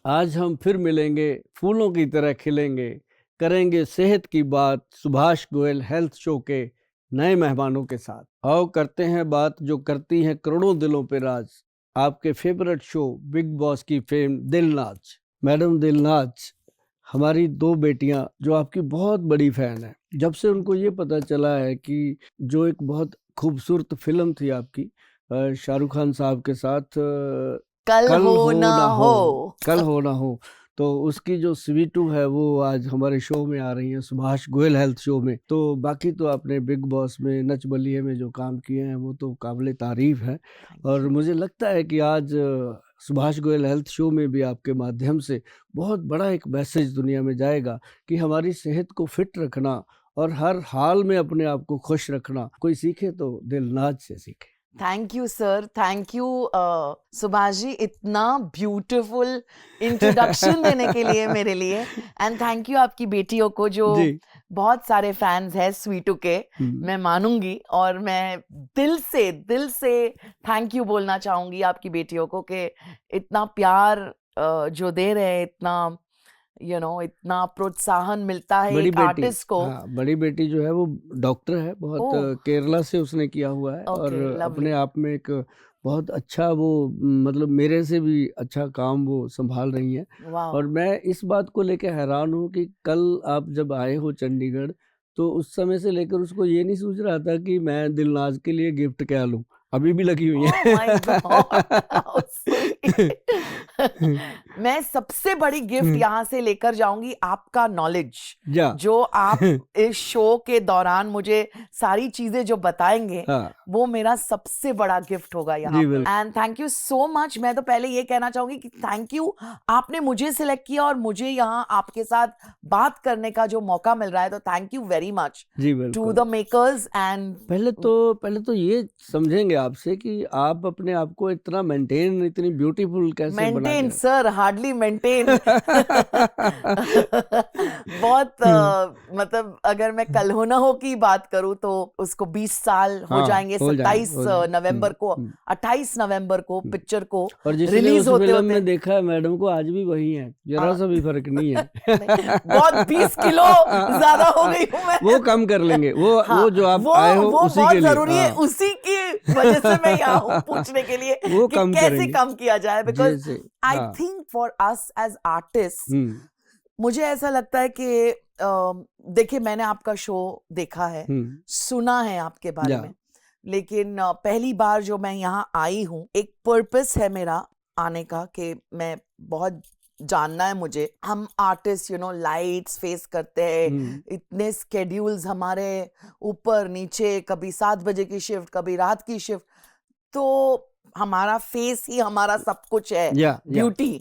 आज हम फिर मिलेंगे, फूलों की तरह खिलेंगे, करेंगे सेहत की बात सुभाष गोयल हेल्थ शो के नए मेहमानों के साथ। आओ करते हैं बात जो करती है करोड़ों दिलों पे राज, आपके फेवरेट शो बिग बॉस की फेम दिलनाज। मैडम दिलनाज, हमारी 2 बेटियां जो आपकी बहुत बड़ी फैन है, जब से उनको ये पता चला है कि जो एक बहुत खूबसूरत फिल्म थी आपकी शाहरुख खान साहब के साथ कल कल हो हो ना ना हो। हो, कल हो ना हो, तो उसकी जो स्वीटू है वो आज हमारे शो में आ रही है, सुभाष गोयल हेल्थ शो में। तो बाकी तो आपने बिग बॉस में, नच बलिए में जो काम किए हैं वो तो काबिले तारीफ है। और मुझे लगता है कि आज सुभाष गोयल हेल्थ शो में भी आपके माध्यम से बहुत बड़ा एक मैसेज दुनिया में जाएगा कि हमारी सेहत को फिट रखना और हर हाल में अपने आप को खुश रखना, कोई सीखे तो दिलनाज से सीखे। Thank you sir, thank you Subhash ji, इतना ब्यूटीफुल इंट्रोडक्शन देने के लिए मेरे लिए। एंड थैंक यू आपकी बेटियों को, जो जी। बहुत सारे फैंस हैं स्वीटू के, मैं मानूंगी। और मैं दिल से थैंक यू बोलना चाहूंगी आपकी बेटियों को कि इतना प्यार जो दे रहे हैं, इतना इतना प्रोत्साहन मिलता है बड़ी एक बेटी, आर्टिस्ट को। हाँ बड़ी बेटी जो है वो डॉक्टर है, बहुत ओह, केरला से उसने किया हुआ है और ओके, अपने लवली। आप में एक बहुत अच्छा वो मतलब मेरे से भी अच्छा काम वो संभाल रही हैं। वाह। और मैं इस बात को लेकर हैरान हूँ कि कल आप जब आए हो चंडीगढ़, तो उस समय से लेकर उसको ये नहीं सूझ रहा था कि मैं दिलनाज के लिए गिफ्ट क्या लूं, अभी भी लगी हुई ओह माय गॉड, हाउ है। स्वीट। मैं सबसे बड़ी गिफ्ट यहाँ से लेकर जाऊंगी आपका नॉलेज, जा। जो आप इस शो के दौरान मुझे सारी चीजें जो बताएंगे, हाँ वो मेरा सबसे बड़ा गिफ्ट होगा यहाँ जी पे। बिल्कुल। And thank you so much. मैं तो पहले ये कहना चाहूंगी कि थैंक यू, आपने मुझे सिलेक्ट किया और मुझे यहाँ आपके साथ बात करने का जो मौका मिल रहा है, तो thank you very much ji टू बिल्कुल। The makers. एंड पहले तो ये समझेंगे आपसे कि आप अपने आप को इतना मेंटेन, इतनी ब्यूटीफुल कैसे बना के मेंटेन सर, हार्डली मेंटेन। बहुत मतलब अगर मैं कल हो ना हो की बात करूं तो उसको 20 साल हो हाँ जाएंगे, हो जाएंगे, 27 हो जाएंगे। नवंबर को, हम्म। 28 नवंबर को हम्म। पिक्चर को और जिसने रिलीज उस होते फिल्म होते। में देखा है मैडम को, आज भी वही है, जरा सा भी फर्क नहीं है। नहीं, बहुत 20 किलो ज्यादा हो गई हूं मैं। वो कम कर लेंगे, वो हाँ, जो आप वो आए हो वो उसी के बहुत लिए, जरूरी है, हाँ। उसी की वजह से मैं यहाँ हूँ पूछने के लिए वो कि कम कैसे करेंगे कम किया जाए। बिकॉज जैसे। आई हाँ। Think for us as artist, hmm. मुझे ऐसा लगता है कि देखिए, मैंने आपका शो देखा है, हम्म। सुना है आपके बारे या। में, लेकिन पहली बार जो मैं यहाँ आई हूँ, एक पर्पस है मेरा आने का कि मैं बहुत जानना है मुझे। हम आर्टिस्ट लाइट्स फेस करते हैं, हम्म। इतने स्केड्यूल्स हमारे ऊपर नीचे, कभी 7 बजे की शिफ्ट, कभी रात की शिफ्ट, तो हमारा फेस ही हमारा सब कुछ है, या। ब्यूटी।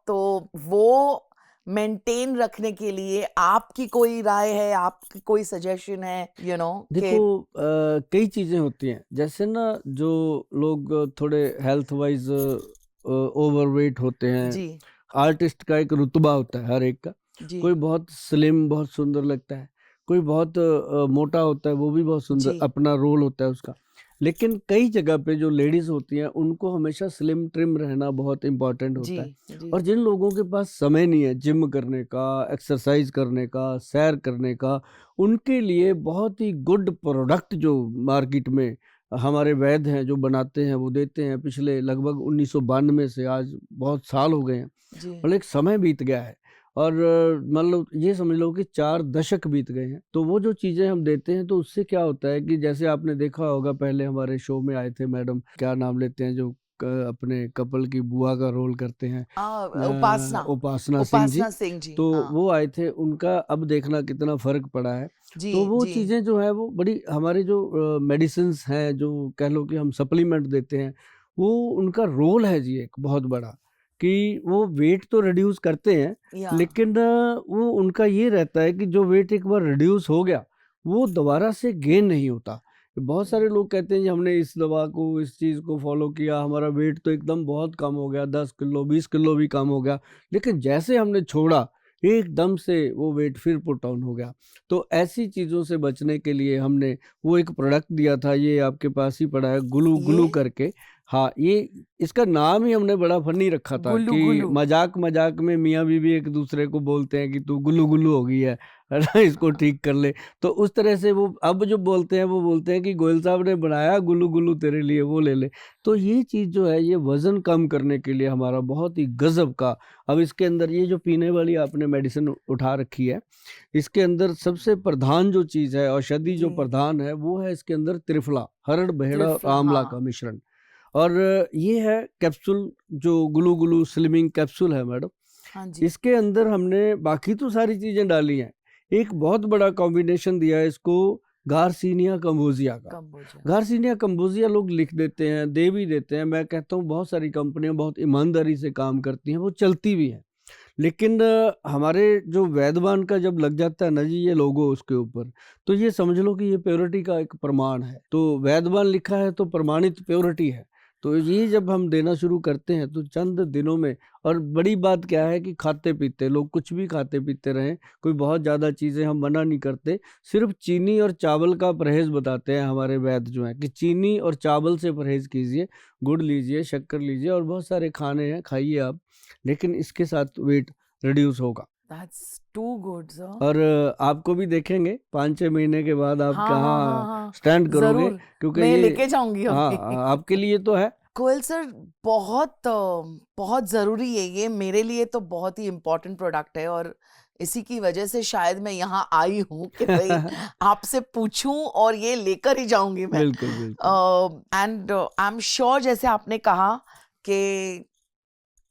तो वो मेंटेन रखने के लिए आपकी कोई राय है, आपकी कोई सजेशन है देखो कि? कई चीजें होती हैं, जैसे ना जो लोग थोड़े हेल्थ वाइज ओवरवेट होते हैं, जी, आर्टिस्ट का एक रुतबा होता है हर एक का। जी, कोई बहुत स्लिम बहुत सुंदर लगता है, कोई बहुत मोटा होता है, वो भी बहुत सुंदर, जी, अपना रोल होता है उसका। लेकिन कई जगह पे जो लेडीज होती हैं उनको हमेशा स्लिम ट्रिम रहना बहुत इम्पोर्टेंट जी, होता है। जी, और जिन लोगों के पास समय नहीं है जिम करने का, एक्सरसाइज करने का, सैर करने का, उनके लिए बहुत ही गुड प्रोडक्ट जो मार्केट में हमारे वैद्य हैं जो बनाते हैं वो देते हैं, पिछले लगभग 1992 से आज बहुत साल हो गए हैं, जी। मतलब एक समय बीत गया है। और मतलब ये समझ लो कि 4 दशक बीत गए हैं। तो वो जो चीजें हम देते हैं तो उससे क्या होता है कि जैसे आपने देखा होगा, पहले हमारे शो में आए थे मैडम, क्या नाम लेते हैं, जो अपने कपल की बुआ का रोल करते हैं, उपासना, उपासना सिंह जी। उपासना सिंह जी, तो हाँ। वो आए थे, उनका अब देखना कितना फर्क पड़ा है। जी, तो वो जी, चीजें जो है वो बड़ी, हमारे जो मेडिसिन्स हैं, जो कह लो कि हम सप्लीमेंट देते हैं, वो उनका रोल है जी एक बहुत बड़ा, कि वो वेट तो रिड्यूस करते हैं, या, लेकिन वो उनका ये रहता है कि जो वेट एक बार रिड्यूस हो गया वो दोबारा से गेन नहीं होता। बहुत सारे लोग कहते हैं जी हमने इस दवा को, इस चीज़ को फॉलो किया, हमारा वेट तो एकदम बहुत कम हो गया, 10 किलो 20 किलो भी कम हो गया, लेकिन जैसे हमने छोड़ा एकदम से वो वेट फिर पुट ऑन हो गया। तो ऐसी चीज़ों से बचने के लिए हमने वो एक प्रोडक्ट दिया था, ये आपके पास ही पड़ा है, ग्लू ये ग्लू करके। हाँ, ये इसका नाम ही हमने बड़ा फनी रखा था गुल्लू कि गुल्लू। मजाक मजाक में मियाँ बीवी एक दूसरे को बोलते हैं कि तू गुल्लू गुल्लू हो गई है ना, इसको ठीक कर ले। तो उस तरह से वो अब जो बोलते हैं वो बोलते हैं कि गोयल साहब ने बनाया गुल्लू गुल्लू तेरे लिए, वो ले ले। तो ये चीज़ जो है ये वजन कम करने के लिए हमारा बहुत ही गजब का। अब इसके अंदर ये जो पीने वाली आपने मेडिसिन उठा रखी है, इसके अंदर सबसे प्रधान जो चीज़ है, औषधि जो जी। प्रधान है, वो है इसके अंदर त्रिफला, हरड़ बहेड़ा और त्रिफला, आंवला हाँ। का मिश्रण। और ये है कैप्सूल, जो ग्लू ग्लू स्लिमिंग कैप्सूल है मैडम। हाँ जी। इसके अंदर हमने बाकी तो सारी चीजें डाली हैं, एक बहुत बड़ा कॉम्बिनेशन दिया है इसको, गार्सिनिया कंबोजिया का। कंबोजिया। गार्सिनिया कंबोजिया लोग लिख देते हैं, दे भी देते हैं। मैं कहता हूँ बहुत सारी कंपनियां बहुत ईमानदारी से काम करती हैं, वो चलती भी हैं। लेकिन हमारे जो वैद्यवान का जब लग जाता है ना जी ये लोगो उसके ऊपर, तो ये समझ लो कि ये प्योरिटी का एक प्रमाण है। तो वैद्यवान लिखा है तो प्रमाणित प्योरिटी है। तो ये जब हम देना शुरू करते हैं तो चंद दिनों में, और बड़ी बात क्या है कि खाते पीते लोग कुछ भी खाते पीते रहें, कोई बहुत ज़्यादा चीज़ें हम मना नहीं करते, सिर्फ चीनी और चावल का परहेज़ बताते हैं हमारे वैद्य जो हैं कि चीनी और चावल से परहेज़ कीजिए, गुड़ लीजिए, शक्कर लीजिए और बहुत सारे खाने हैं खाइए आप, लेकिन इसके साथ वेट रिड्यूस होगा। That's too good, sir. और आपको भी देखेंगे 5-6 महीने के बाद आप हाँ, कहाँ हाँ, हाँ। स्टैंड करोगे, जरूर, क्योंकि मैं ये लेके जाऊंगी हाँ अभी। आपके लिए तो है। गोयल सर, बहुत जरूरी है ये, मेरे लिए तो बहुत ही इम्पोर्टेंट प्रोडक्ट है, और इसी की वजह से शायद मैं यहाँ आई हूँ कि भाई आपसे पूछूं और ये लेकर ही जाऊंगी मैं। बिल्कुल बिल्कुल। एंड आई एम श्योर, जैसे आपने कहा कि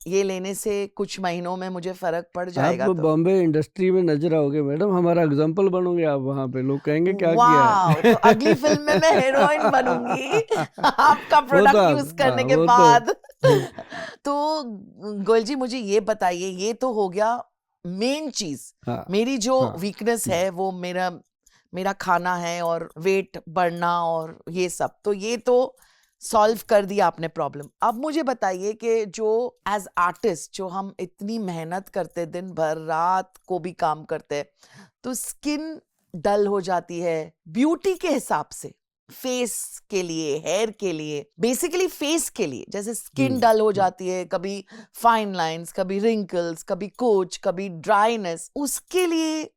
ये लेने से कुछ महीनों में मुझे फर्क पड़ जाएगा। आप तो बॉम्बे इंडस्ट्री में नजर आओगे मैडम, हमारा एग्जाम्पल बनोगे आप वहाँ पे, लोग कहेंगे क्या किया वाह, है। तो अगली फिल्म में मैं हीरोइन बनूंगी आपका वो तो प्रोडक्ट आप, यूज करने हाँ के वो बाद। तो तो गोयल जी, मुझे ये बताइए, ये तो हो गया मेन चीज। हाँ मेरी जो हाँ वीकनेस है वो मेरा खाना है और वेट बढ़ना और ये सब, तो ये तो सॉल्व कर दिया आपने प्रॉब्लम। अब मुझे बताइए कि जो एज आर्टिस्ट जो हम इतनी मेहनत करते, दिन भर रात को भी काम करते, तो स्किन डल हो जाती है ब्यूटी के हिसाब से, फेस के लिए, हेयर के लिए, बेसिकली फेस के लिए, जैसे स्किन डल हो जाती है, कभी फाइन लाइंस, कभी रिंकल्स, कभी कोच, कभी ड्राइनेस, उसके लिए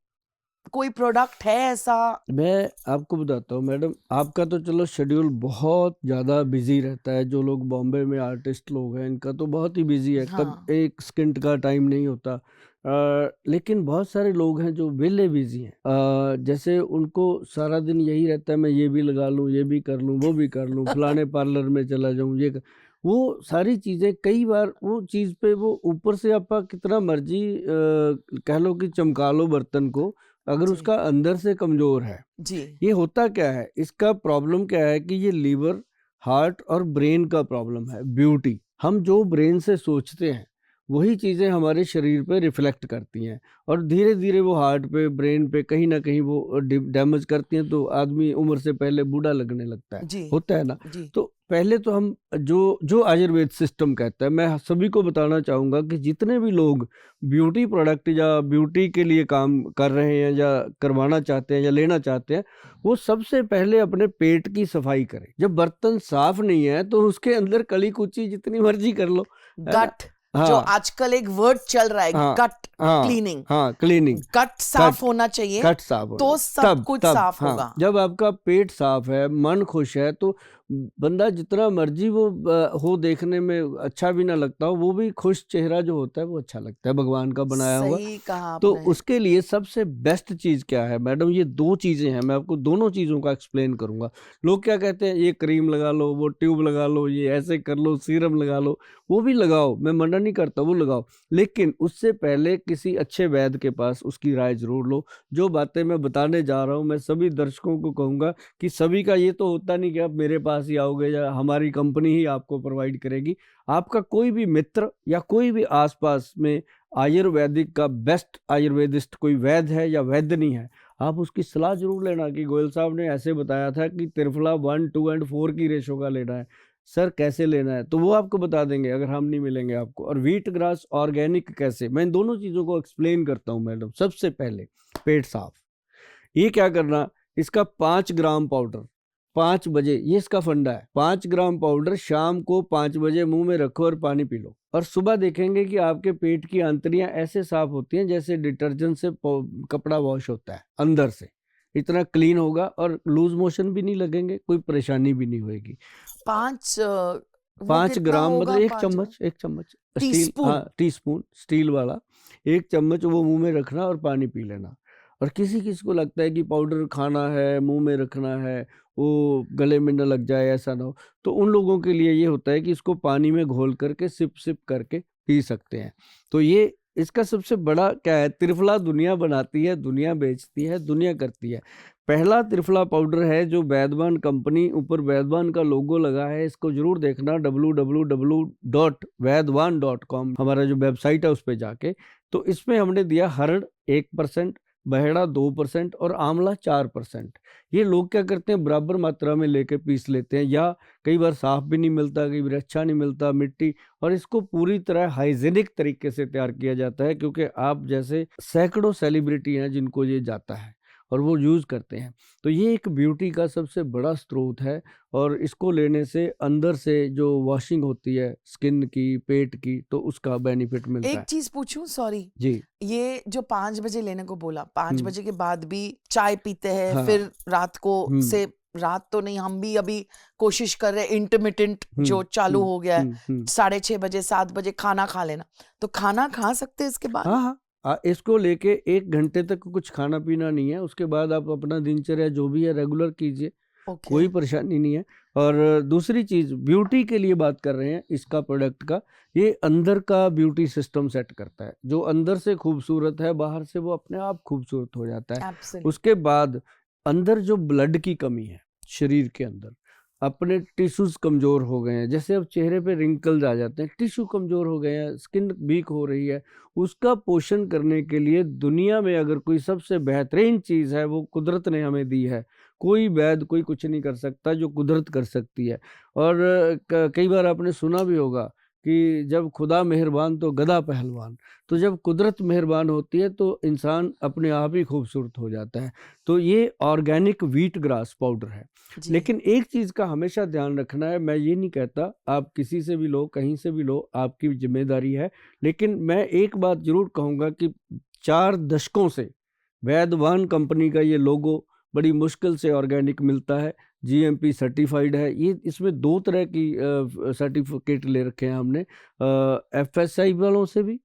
कोई प्रोडक्ट है ऐसा? मैं आपको बताता हूँ मैडम, आपका तो चलो शेड्यूल बहुत ज़्यादा बिजी रहता है, जो लोग बॉम्बे में आर्टिस्ट लोग हैं इनका तो बहुत ही बिजी है, कब हाँ। एक स्किंट का टाइम नहीं होता। लेकिन बहुत सारे लोग हैं जो वेले बिजी हैं, जैसे उनको सारा दिन यही रहता है मैं ये भी लगा लूँ, ये भी कर लूँ, वो भी कर लूँ, फलाने पार्लर में चला जाऊँ, वो सारी चीज़ें, कई बार वो चीज़ पे वो ऊपर से आप कितना मर्जी कह लो कि चमका लो बर्तन को, अगर जी। उसका अंदर से कमजोर है। जी। ये होता क्या है, इसका प्रॉब्लम क्या है कि ये लीवर, हार्ट और ब्रेन का प्रॉब्लम है। ब्यूटी, हम जो ब्रेन से सोचते हैं वही चीज़ें हमारे शरीर पे रिफ्लेक्ट करती हैं, और धीरे धीरे वो हार्ट पे, ब्रेन पे कहीं ना कहीं वो डैमेज करती हैं, तो आदमी उम्र से पहले बूढ़ा लगने लगता है। जी। होता है ना। जी। तो पहले तो हम जो जो आयुर्वेद सिस्टम कहता है, मैं सभी को बताना चाहूँगा कि जितने भी लोग ब्यूटी प्रोडक्ट या ब्यूटी के लिए काम कर रहे हैं या करवाना चाहते हैं या लेना चाहते हैं, वो सबसे पहले अपने पेट की सफाई करें। जब बर्तन साफ नहीं है तो उसके अंदर कली कुची जितनी मर्जी कर लो, है ना? गट, जो आजकल एक वर्ड चल रहा है, हाँ, गट हाँ, क्लीनिंग। हाँ, क्लीनिंग, गट साफ गट होना चाहिए, गट साफ होना, तो सब तब कुछ तब साफ हाँ, होगा। जब आपका पेट साफ है, मन खुश है, तो बंदा जितना मर्जी वो हो देखने में अच्छा भी ना लगता हो, वो भी खुश चेहरा जो होता है वो अच्छा लगता है, भगवान का बनाया हुआ। सही कहा तो आपने। उसके लिए सबसे बेस्ट चीज़ क्या है मैडम, ये 2 चीज़ें हैं, मैं आपको दोनों चीज़ों का एक्सप्लेन करूंगा। लोग क्या कहते हैं, ये क्रीम लगा लो, वो ट्यूब लगा लो, ये ऐसे कर लो, सीरम लगा लो, वो भी लगाओ, मैं मना नहीं करता, वो लगाओ, लेकिन उससे पहले किसी अच्छे वैद्य के पास उसकी राय जरूर लो। जो बातें मैं बताने जा रहा हूँ, मैं सभी दर्शकों को कहूँगा कि सभी का ये तो होता नहीं कि आप मेरे पास ही आओगे या हमारी कंपनी ही आपको प्रोवाइड करेगी। आपका कोई भी मित्र या कोई भी आसपास में आयुर्वेदिक का बेस्ट आयुर्वेदिस्ट कोई वैद्य है या वैद्यनी है, आप उसकी सलाह जरूर लेना कि गोयल साहब ने ऐसे बताया था कि त्रिफला 1, 2 और 4 की रेशो का लेना है, सर कैसे लेना है, तो वो आपको बता देंगे अगर हम नहीं मिलेंगे आपको। और व्हीट ग्रास ऑर्गेनिक कैसे, मैं इन दोनों चीज़ों को एक्सप्लेन करता हूँ मैडम। सबसे पहले पेट साफ, ये क्या करना, इसका 5 ग्राम पाउडर 5 बजे, ये इसका फंडा है। 5 ग्राम पाउडर शाम को 5 बजे मुंह में रखो और पानी पी लो, और सुबह देखेंगे कि आपके पेट की आंतड़ियां ऐसे साफ होती हैं जैसे डिटर्जेंट से कपड़ा वॉश होता है, अंदर से इतना क्लीन होगा, और लूज मोशन भी नहीं लगेंगे, कोई परेशानी भी नहीं होगी। 5 ग्राम मतलब एक चम्मच स्टील, टीस्पून। हाँ टीस्पून स्टील वाला, 1 चम्मच वो मुंह में रखना और पानी पी लेना। और किसी किसी को लगता है कि पाउडर खाना है, मुंह में रखना है, वो गले में न लग जाए, ऐसा ना हो, तो उन लोगों के लिए ये होता है कि इसको पानी में घोल करके सिप सिप करके पी सकते हैं। तो ये इसका सबसे बड़ा क्या है, त्रिफला दुनिया बनाती है, दुनिया बेचती है, दुनिया करती है। पहला त्रिफला पाउडर है जो वैद्यवान कंपनी, ऊपर वैद्यवान का लोगो लगा है, इसको जरूर देखना, www.vaidwan.com हमारा जो वेबसाइट है उस पर जाके। तो इसमें हमने दिया हरड़ 1%, बहेड़ा 2% और आंवला 4%। ये लोग क्या करते हैं, बराबर मात्रा में लेके पीस लेते हैं, या कई बार साफ भी नहीं मिलता, कई बार अच्छा नहीं मिलता, मिट्टी, और इसको पूरी तरह हाइजीनिक तरीके से तैयार किया जाता है, क्योंकि आप जैसे सैकड़ों सेलिब्रिटी हैं जिनको ये जाता है और वो यूज़ करते हैं। तो ये एक ब्यूटी का सबसे बड़ा स्रोत है, और इसको लेने से अंदर से जो वॉशिंग होती है स्किन की, पेट की, तो उसका बेनिफिट मिलता है। एक चीज पूछूं, सॉरी जी, ये जो 5 बजे लेने को बोला, 5 हम्म, बजे के बाद भी चाय पीते हैं, हाँ, फिर रात को से, हम्म, रात तो नहीं, हम भी अभी कोशिश कर रहे हैं, इंटरमिटेंट जो हम्म, चालू हो गया है, हम्म। 6:30 बजे 7 बजे खाना खा लेना, तो खाना खा सकते हैं इसके बाद? हाँ हाँ, इसको लेके 1 घंटे तक कुछ खाना पीना नहीं है, उसके बाद आप अपना दिनचर्या जो भी है रेगुलर कीजिए, ओके। कोई परेशानी नहीं है। और दूसरी चीज, ब्यूटी के लिए बात कर रहे हैं इसका प्रोडक्ट का, ये अंदर का ब्यूटी सिस्टम सेट करता है। जो अंदर से खूबसूरत है, बाहर से वो अपने आप खूबसूरत हो जाता है। एब्सोल्युटली। उसके बाद अंदर जो ब्लड की कमी है शरीर के अंदर, अपने टिश्यूज कमजोर हो गए हैं, जैसे अब चेहरे पे रिंकल्स आ जाते हैं, टिश्यू कमजोर हो गए हैं, स्किन वीक हो रही है, उसका पोषण करने के लिए दुनिया में अगर कोई सबसे बेहतरीन चीज है, वो कुदरत ने हमें दी है। कोई वैद्य, कोई कुछ नहीं कर सकता जो कुदरत कर सकती है। और कई बार आपने सुना भी होगा कि जब खुदा मेहरबान तो गधा पहलवान। तो जब कुदरत मेहरबान होती है तो इंसान अपने आप ही खूबसूरत हो जाता है। तो ये ऑर्गेनिक व्हीट ग्रास पाउडर है। जी। लेकिन एक चीज का हमेशा ध्यान रखना है, मैं ये नहीं कहता आप किसी से भी लो, कहीं से भी लो, आपकी जिम्मेदारी है, लेकिन मैं एक बात जरूर कहूंगा कि 4 दशकों से वैद्यवान कंपनी का ये लोगो बड़ी मुश्किल से ऑर्गेनिक मिलता है, जीएमपी सर्टिफाइड है। ये इसमें 2 तरह की सर्टिफिकेट ले रखे हैं हमने, एफएसआई वालों से भी,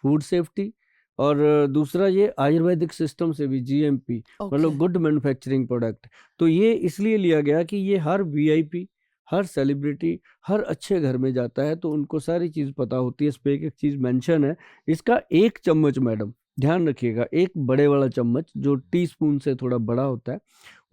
फूड सेफ्टी, और दूसरा ये आयुर्वेदिक सिस्टम से भी, जीएमपी मतलब ओके। Good manufacturing product. तो ये इसलिए लिया गया कि ये हर वीआईपी, हर सेलिब्रिटी, हर अच्छे घर में जाता है, तो उनको सारी चीज़ पता होती है। इस पे एक चीज़ मेंशन है, इसका 1 चम्मच, मैडम ध्यान रखिएगा, एक बड़े वाला चम्मच जो टीस्पून से थोड़ा बड़ा होता है,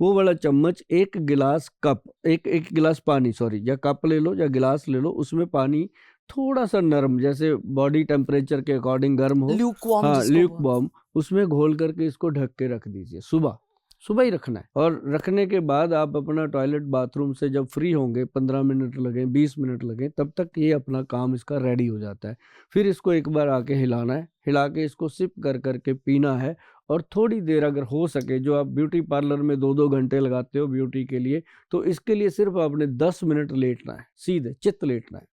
वो वाला चम्मच 1 गिलास कप, एक गिलास पानी, सॉरी, या कप ले लो या गिलास ले लो, उसमें पानी थोड़ा सा नरम, जैसे बॉडी टेम्परेचर के अकॉर्डिंग गर्म हो, ल्यूकवार्म हाँ जिसको ल्यूक बॉम, उसमें घोल करके इसको ढक के रख दीजिए। सुबह सुबह ही रखना है, और रखने के बाद आप अपना टॉयलेट बाथरूम से जब फ्री होंगे, 15 मिनट लगे, 20 मिनट लगे, तब तक ये अपना काम इसका रेडी हो जाता है। फिर इसको एक बार आके हिलाना है, हिला के इसको सिप कर करके पीना है। और थोड़ी देर अगर हो सके, जो आप ब्यूटी पार्लर में 2-2 घंटे लगाते हो ब्यूटी के लिए, तो इसके लिए सिर्फ आपने 10 मिनट लेटना है, सीधे चित्त लेटना है,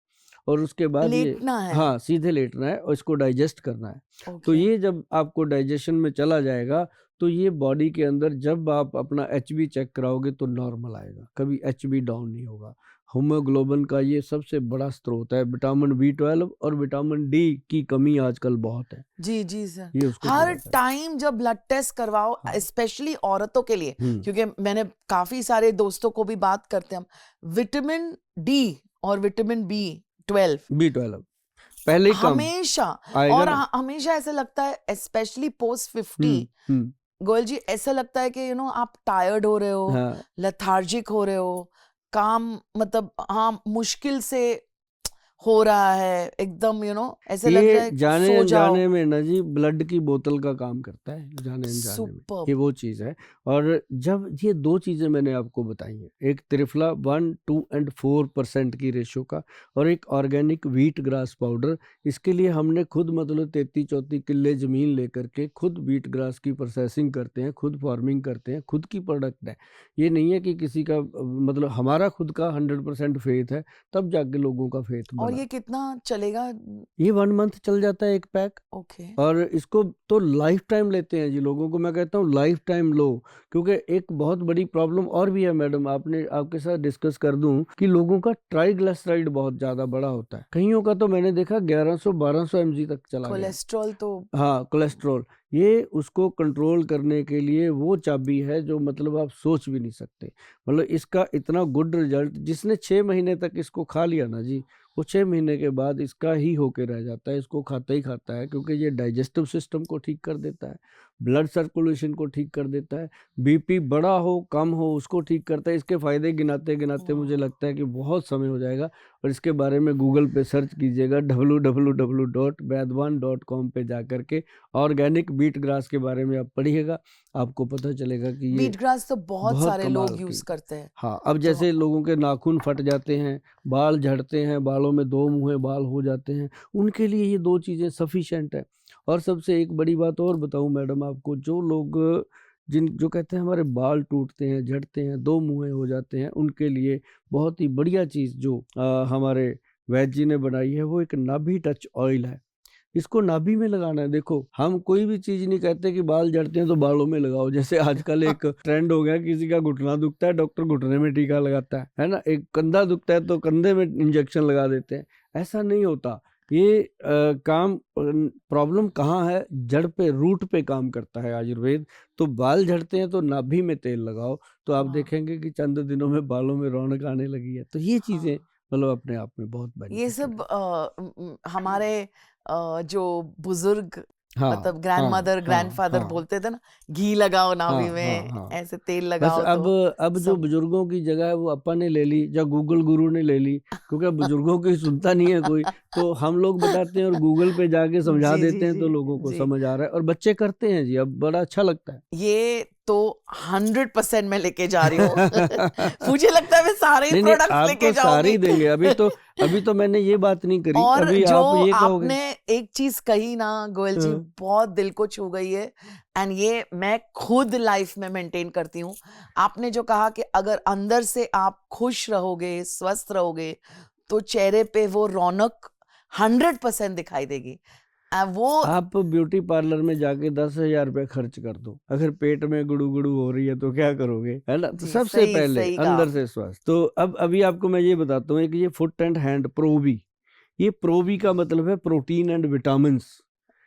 और उसके बाद ये, लेटना है? हाँ सीधे लेटना है, और इसको डाइजेस्ट करना है। तो ओके। ये जब आपको डाइजेशन में चला जाएगा, तो ये बॉडी के अंदर जब आप अपना एचबी चेक कराओगे तो नॉर्मल आएगा, कभी एचबी डाउन नहीं होगा। हीमोग्लोबिन का ये सबसे बड़ा स्रोत है। विटामिन B12 और विटामिन डी की कमी आजकल बहुत है, जी जी सर। ये उसको हर पूरा करता है। टाइम जब ब्लड टेस्ट करवाओ, हाँ। स्पेशली औरतों के लिए, क्योंकि मैंने काफी सारे दोस्तों को भी बात करते हैं हम, विटामिन डी और विटामिन B12 पहले ही कम हमेशा, आएगा और ना। हमेशा ऐसा लगता है स्पेशली पोस्ट 50, गोयल जी, ऐसा लगता है कि आप टायर्ड हो रहे हो, हाँ लेथार्जिक हो रहे हो, काम मतलब हाँ मुश्किल से हो रहा है एकदम ऐसे लग रहा ये है जाने सो जाओ। अनजाने में ना जी ब्लड की बोतल का काम करता है, जाने अनजाने में। सुपर्ब। ये वो चीज़ है। और जब ये 2 चीज़ें मैंने आपको बताई हैं, एक त्रिफला 1, 2 एंड 4% की रेशियो का, और एक ऑर्गेनिक व्हीट ग्रास पाउडर। इसके लिए हमने खुद मतलब 33-34 किल्ले ज़मीन लेकर के खुद व्हीट ग्रास की प्रोसेसिंग करते हैं, खुद फार्मिंग करते हैं, खुद की प्रोडक्ट है। ये नहीं है कि किसी का मतलब हमारा खुद का 100% फेथ है, तब जाके लोगों का फेथ और बना। ये कितना चलेगा? ये 1 मंथ चल जाता है एक पैक। ओके। और इसको तो लाइफ टाइम लेते हैं जी, लोगों को मैं कहता हूँ लाइफ टाइम लो, क्योंकि एक बहुत बड़ी प्रॉब्लम और भी है मैडम, आपने आपके साथ डिस्कस कर दूं कि लोगों का ट्राइग्लिसराइड बहुत ज़्यादा बड़ा होता है। कईयों का तो मैंने देखा 1100-1200 mg तक चला गया। कोलेस्ट्रॉल तो हाँ, कोलेस्ट्रॉल। ये उसको कंट्रोल करने के लिए वो चाबी है जो मतलब आप सोच भी नहीं सकते। मतलब इसका इतना गुड रिजल्ट, जिसने 6 महीने तक इसको खा लिया ना जी, वो 6 महीने के बाद इसका ही होके रह जाता है, इसको खाता ही खाता है, क्योंकि ये डाइजेस्टिव सिस्टम को ठीक कर देता है, ब्लड सर्कुलेशन को ठीक कर देता है, बीपी बड़ा हो कम हो उसको ठीक करता है। इसके फ़ायदे गिनाते-गिनाते मुझे लगता है कि बहुत समय हो जाएगा, और इसके बारे में गूगल पे सर्च कीजिएगा www.vaidwan.com पे जाकर के ऑर्गेनिक व्हीट ग्रास के बारे में आप पढ़िएगा, आपको पता चलेगा कि ये व्हीट ग्रास तो बहुत बहुत सारे कमाल लोग यूज की। करते हैं। हाँ, अब जैसे लोगों के नाखून फट जाते हैं, बाल झड़ते हैं, बालों में 2 मुँहे बाल हो जाते हैं, उनके लिए ये 2 चीज़ें सफिशिएंट है। और सबसे एक बड़ी बात और बताऊँ मैडम आपको, जो लोग जो कहते हैं हमारे बाल टूटते हैं, झड़ते हैं, 2 मुँहे हो जाते हैं, उनके लिए बहुत ही बढ़िया चीज़ जो हमारे वैद्य जी ने बनाई है, वो एक नाभि टच ऑयल है। इसको नाभि में लगाना है। देखो, हम कोई भी चीज़ नहीं कहते कि बाल झड़ते हैं तो बालों में लगाओ। जैसे आजकल एक ट्रेंड हो गया, किसी का घुटना दुखता है, डॉक्टर घुटने में टीका लगाता है ना? एक कंधा दुखता है तो कंधे में इंजेक्शन लगा देते हैं। ऐसा नहीं होता। ये काम प्रॉब्लम कहाँ है? जड़ पे, रूट पे काम करता है आयुर्वेद। तो बाल झड़ते हैं तो नाभि में तेल लगाओ, तो आप हाँ। देखेंगे कि चंद दिनों में बालों में रौनक आने लगी है। तो ये हाँ। चीज़ें मतलब अपने आप में बहुत ये बेनिफिटेड सब है। हमारे जो बुजुर्ग हाँ, मतलब हाँ, ग्रैंडमदर हाँ, ग्रैंडफादर हाँ। बोलते थे ना, घी लगाओ नाभि हाँ, हाँ, में, हाँ। ऐसे तेल बस लगाओ तो अब जो सब। बुजुर्गों की जगह है वो अपा ने ले ली या गूगल गुरु ने ले ली, क्योंकि अब बुजुर्गों की सुनता नहीं है कोई, तो हम लोग बताते हैं और गूगल पे जाके समझा जी जी देते हैं, जी तो लोगों को जी। समझ आ रहा है और बच्चे करते हैं जी, अब बड़ा अच्छा लगता है। ये तो 100% मैं लेके जा रही हूँ। मुझे लगता है मैं सारे ही नहीं, नहीं, प्रोडक्ट्स लेके आपको सारी जाऊंगी। देंगे। अभी तो मैंने ये बात नहीं करी, और अभी जो आप ये कहोगे। आपने एक चीज कही ना गोयल जी, हाँ, बहुत दिल को छू गई है। एंड ये मैं खुद लाइफ में मेंटेन करती हूँ। आपने जो कहा कि अगर अंदर से आप खुश रहोगे, स्वस्थ रहोगे, तो चेहरे पे वो रौनक 100% दिखाई देगी। वो आप ब्यूटी पार्लर में जाके 10,000 रुपये खर्च कर दो, अगर पेट में गुड़ू गुड़ू हो रही है तो क्या करोगे, है ना? तो जी सबसे सही पहले सही कहा अंदर से आपने। स्वस्थ। तो अब अभी आपको मैं ये बताता हूँ, कि ये फुट एंड हैंड प्रोवी, ये प्रोवी का मतलब है प्रोटीन एंड विटामिन्स।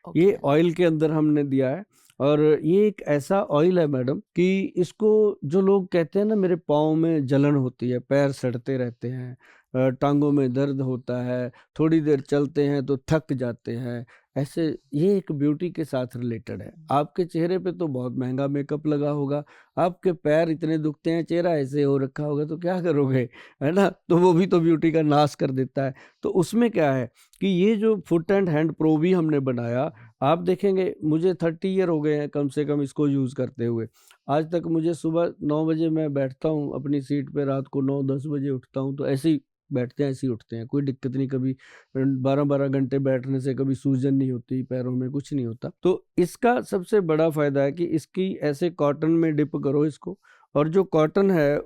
ये ओके। ऑयल के अंदर हमने दिया है। और ये एक ऐसा ऑयल है मैडम कि इसको जो लोग कहते हैं ना, मेरे पाँव में जलन होती है, पैर सड़ते रहते हैं, टांगों में दर्द होता है, थोड़ी देर चलते हैं तो थक जाते हैं, ऐसे, ये एक ब्यूटी के साथ रिलेटेड है। आपके चेहरे पे तो बहुत महंगा मेकअप लगा होगा, आपके पैर इतने दुखते हैं, चेहरा ऐसे हो रखा होगा, तो क्या करोगे, है ना? तो वो भी तो ब्यूटी का नाश कर देता है। तो उसमें क्या है कि ये जो फुट एंड हैंड प्रो भी हमने बनाया, आप देखेंगे मुझे 30 ईयर हो गए हैं कम से कम इसको यूज़ करते हुए। आज तक मुझे सुबह 9 बजे मैं बैठता हूँ अपनी सीट पे, रात को 9-10 बजे उठता हूँ, तो ऐसे ही बैठते हैं, ऐसे ही उठते हैं, कोई दिक्कत नहीं। कभी 12-12 घंटे बैठने से कभी सूजन नहीं होती पैरों में, कुछ नहीं होता। तो इसका सबसे बड़ा फ़ायदा है कि इसकी ऐसे कॉटन में डिप करो इसको, और जो कॉटन है